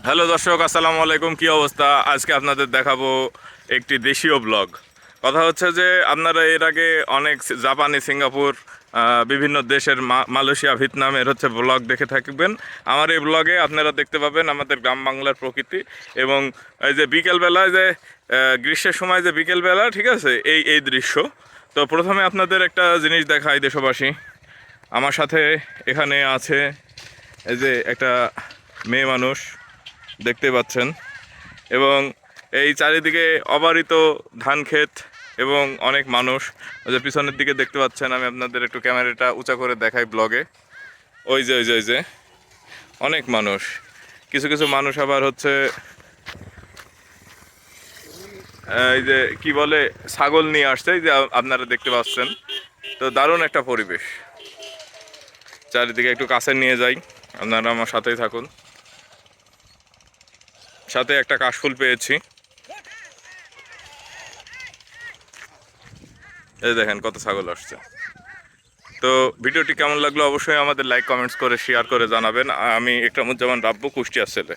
Hello দর্শক, আসসালামু আলাইকুম। কি অবস্থা? আজকে আপনাদের দেখাবো একটি দেশীয় ব্লগ। কথা হচ্ছে যে আপনারা এর আগে অনেক জাপানি, সিঙ্গাপুর, বিভিন্ন দেশের মালয়েশিয়া, ভিয়েতনামের হচ্ছে ব্লগ দেখে থাকবেন। আমার এই ব্লগে আপনারা দেখতে পাবেন আমাদের গ্রাম বাংলার প্রকৃতি এবং এই যে বিকেলবেলায় যে গ্রীষ্মের সময় যে বিকেলবেলা, ঠিক আছে, এই এই দৃশ্য। তো প্রথমে আপনাদের একটা জিনিস দেখাই দেশবাসী। আমার সাথে এখানে আছে এই যে একটা মেয়ে মানুষ, দেখতে পাচ্ছেন, এবং এই চারিদিকে অবারিত ধান ক্ষেত এবং অনেক মানুষ। ওই যে পিছনের দিকে দেখতে পাচ্ছেন, আমি আপনাদের একটু ক্যামেরাটা উঁচা করে দেখাই ব্লগে। ওই যে অনেক মানুষ। কিছু কিছু মানুষ আবার হচ্ছে এই যে কি বলে, ছাগল নিয়ে আসছে, এই যে আপনারা দেখতে পাচ্ছেন। তো দারুণ একটা পরিবেশ। চারিদিকে একটু কাছে নিয়ে যাই, আপনারা আমার সাথেই থাকুন। সাথে একটা কাশফুল পেয়েছি, এই দেখেন কত ছাগল আসছে। তো ভিডিওটি কেমন লাগলো অবশ্যই আমাদের লাইক, কমেন্টস করে শেয়ার করে জানাবেন। আমি ইকরামুজ্জামান রাব্বু, কুষ্টিয়া ছেলে।